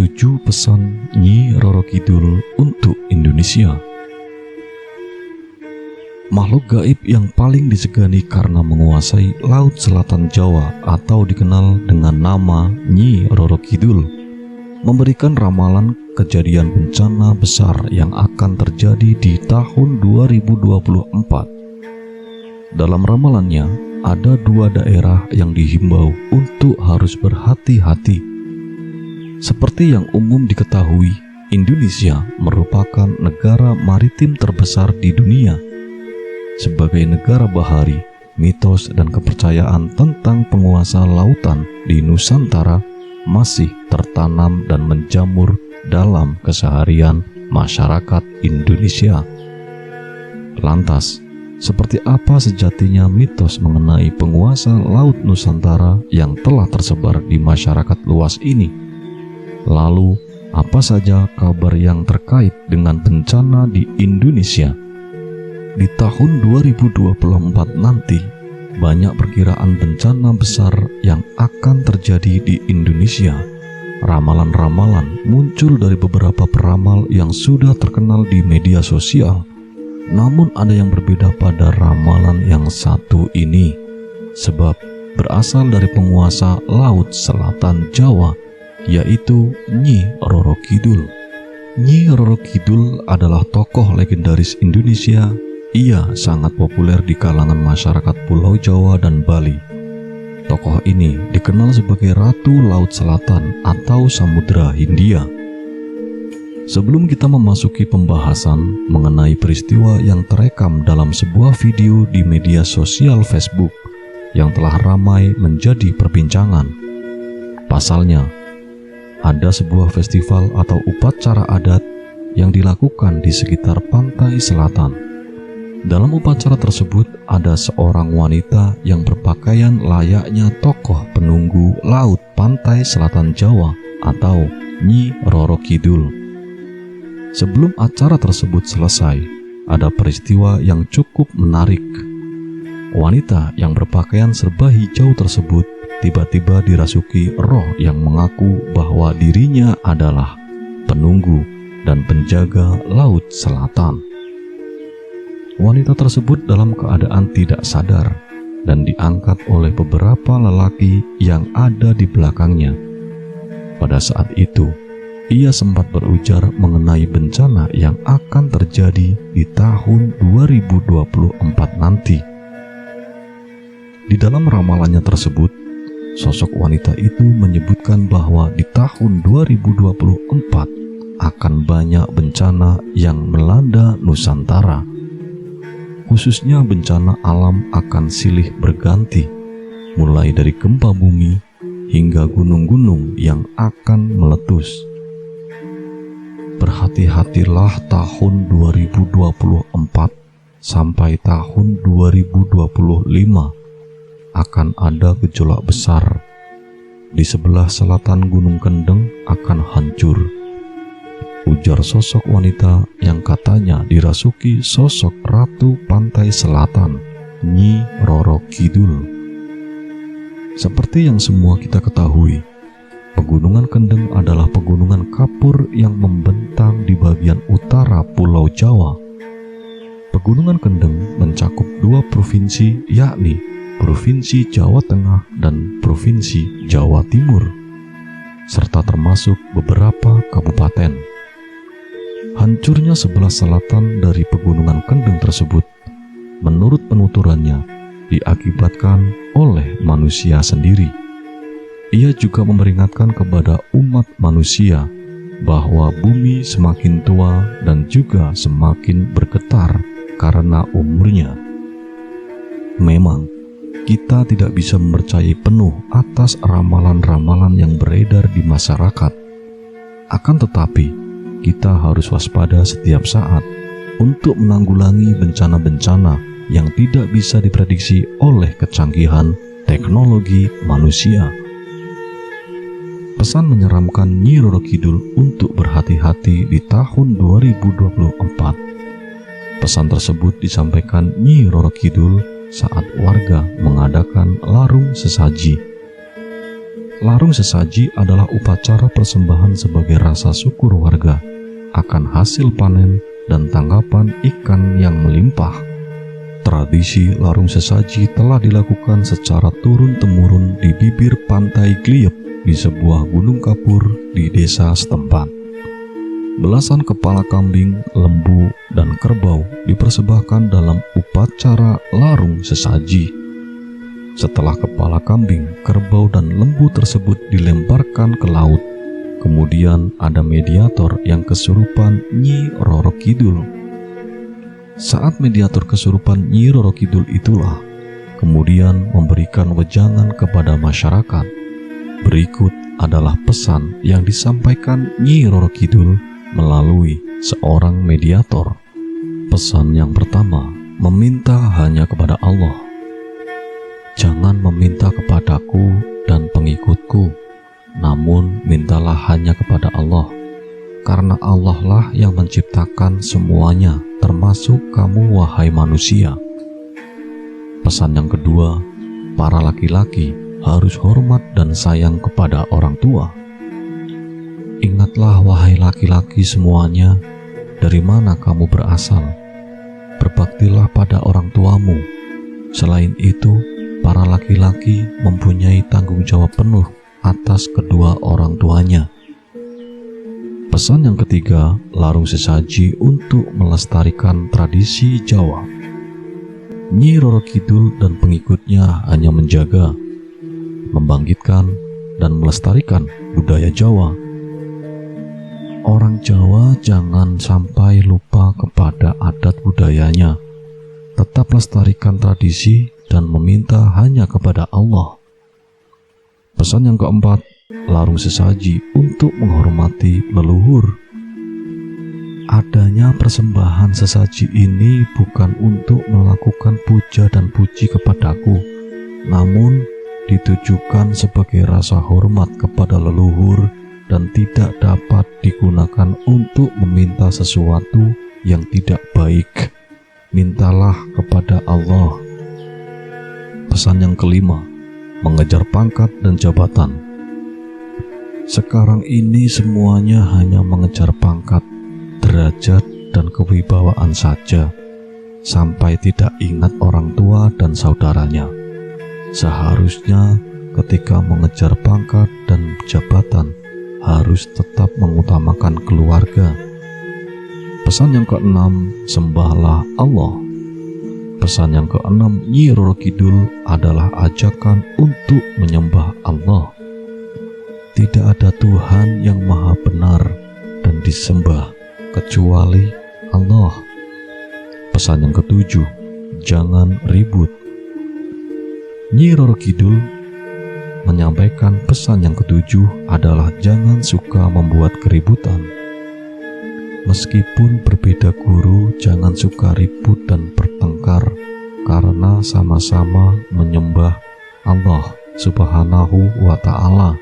7 pesan Nyi Roro Kidul untuk Indonesia. Makhluk gaib yang paling disegani karena menguasai Laut Selatan Jawa atau dikenal dengan nama Nyi Roro Kidul memberikan ramalan kejadian bencana besar yang akan terjadi di tahun 2024. Dalam ramalannya, ada 2 daerah yang dihimbau untuk harus berhati-hati. Seperti yang umum diketahui, Indonesia merupakan negara maritim terbesar di dunia. Sebagai negara bahari, mitos dan kepercayaan tentang penguasa lautan di Nusantara masih tertanam dan menjamur dalam keseharian masyarakat Indonesia. Lantas, seperti apa sejatinya mitos mengenai penguasa laut Nusantara yang telah tersebar di masyarakat luas ini? Lalu, apa saja kabar yang terkait dengan bencana di Indonesia? Di tahun 2024 nanti, banyak perkiraan bencana besar yang akan terjadi di Indonesia. Ramalan-ramalan muncul dari beberapa peramal yang sudah terkenal di media sosial. Namun ada yang berbeda pada ramalan yang satu ini, sebab berasal dari penguasa Laut Selatan Jawa, yaitu Nyi Roro Kidul. Nyi Roro Kidul adalah tokoh legendaris Indonesia. Ia sangat populer di kalangan masyarakat Pulau Jawa dan Bali. Tokoh ini dikenal sebagai Ratu Laut Selatan atau Samudra Hindia. Sebelum kita memasuki pembahasan mengenai peristiwa yang terekam dalam sebuah video di media sosial Facebook yang telah ramai menjadi perbincangan. Pasalnya, ada sebuah festival atau upacara adat yang dilakukan di sekitar pantai selatan. Dalam upacara tersebut ada seorang wanita yang berpakaian layaknya tokoh penunggu laut pantai selatan Jawa atau Nyi Roro Kidul. Sebelum acara tersebut selesai, ada peristiwa yang cukup menarik. Wanita yang berpakaian serba hijau tersebut tiba-tiba dirasuki roh yang mengaku bahwa dirinya adalah penunggu dan penjaga Laut Selatan. Wanita tersebut dalam keadaan tidak sadar dan diangkat oleh beberapa lelaki yang ada di belakangnya. Pada saat itu, ia sempat berujar mengenai bencana yang akan terjadi di tahun 2024 nanti. Di dalam ramalannya tersebut, sosok wanita itu menyebutkan bahwa di tahun 2024 akan banyak bencana yang melanda Nusantara. Khususnya bencana alam akan silih berganti, mulai dari gempa bumi hingga gunung-gunung yang akan meletus. Berhati-hatilah tahun 2024 sampai tahun 2025 akan ada gejolak besar. Di sebelah selatan Gunung Kendeng akan hancur, ujar sosok wanita yang katanya dirasuki sosok Ratu Pantai Selatan, Nyi Roro Kidul. Seperti yang semua kita ketahui, Pegunungan Kendeng adalah pegunungan kapur yang membentang di bagian utara Pulau Jawa. Pegunungan Kendeng mencakup 2 provinsi, yakni Provinsi Jawa Tengah dan Provinsi Jawa Timur, serta termasuk beberapa kabupaten. Hancurnya sebelah selatan dari Pegunungan Kendeng tersebut, menurut penuturannya, diakibatkan oleh manusia sendiri. Ia juga memperingatkan kepada umat manusia bahwa bumi semakin tua dan juga semakin bergetar karena umurnya. Memang, kita tidak bisa mempercayai penuh atas ramalan-ramalan yang beredar di masyarakat. Akan tetapi, kita harus waspada setiap saat untuk menanggulangi bencana-bencana yang tidak bisa diprediksi oleh kecanggihan teknologi manusia. Pesan menyeramkan Nyi Roro Kidul untuk berhati-hati di tahun 2024. Pesan tersebut disampaikan Nyi Roro Kidul saat warga mengadakan larung sesaji. larung sesaji adalah upacara persembahan sebagai rasa syukur warga akan hasil panen dan tangkapan ikan yang melimpah. Tradisi larung sesaji telah dilakukan secara turun-temurun di bibir pantai Gliep di sebuah gunung kapur di desa setempat. Belasan kepala kambing, lembu, dan kerbau dipersembahkan dalam upacara larung sesaji. Setelah kepala kambing, kerbau, dan lembu tersebut dilemparkan ke laut, kemudian ada mediator yang kesurupan Nyi Roro Kidul. Saat mediator kesurupan Nyi Roro Kidul itulah kemudian memberikan wejangan kepada masyarakat. Berikut adalah pesan yang disampaikan Nyi Roro Kidul melalui seorang mediator. Pesan yang pertama, meminta hanya kepada Allah. Jangan meminta kepadaku dan pengikutku, namun mintalah hanya kepada Allah, karena Allah lah yang menciptakan semuanya, termasuk kamu wahai manusia. Pesan yang kedua, para laki-laki harus hormat dan sayang kepada orang tua. Ingatlah wahai laki-laki semuanya, dari mana kamu berasal. Berbaktilah pada orang tuamu. Selain itu, para laki-laki mempunyai tanggung jawab penuh atas kedua orang tuanya. Pesan yang ketiga, larung sesaji untuk melestarikan tradisi Jawa. Nyi Roro Kidul dan pengikutnya hanya menjaga, membangkitkan, dan melestarikan budaya Jawa. Orang Jawa jangan sampai lupa kepada adat budayanya. Tetap lestarikan tradisi dan meminta hanya kepada Allah. Pesan yang keempat, larung sesaji untuk menghormati leluhur. Adanya persembahan sesaji ini bukan untuk melakukan puja dan puji kepadaku, namun ditujukan sebagai rasa hormat kepada leluhur dan tidak dapat digunakan untuk meminta sesuatu yang tidak baik. Mintalah kepada Allah. Pesan yang kelima, mengejar pangkat dan jabatan. Sekarang ini semuanya hanya mengejar pangkat, derajat, dan kewibawaan saja, sampai tidak ingat orang tua dan saudaranya. Seharusnya ketika mengejar pangkat dan jabatan, harus tetap mengutamakan keluarga. Pesan yang keenam, sembahlah Allah. Pesan yang keenam Nyi Roro Kidul adalah ajakan untuk menyembah Allah. Tidak ada Tuhan yang maha benar dan disembah kecuali Allah. Pesan yang ketujuh, jangan ribut. Nyi Roro Kidul menyampaikan pesan yang ketujuh adalah jangan suka membuat keributan. Meskipun berbeda guru, jangan suka ribut dan bertengkar, karena sama-sama menyembah Allah Subhanahu wa Ta'ala.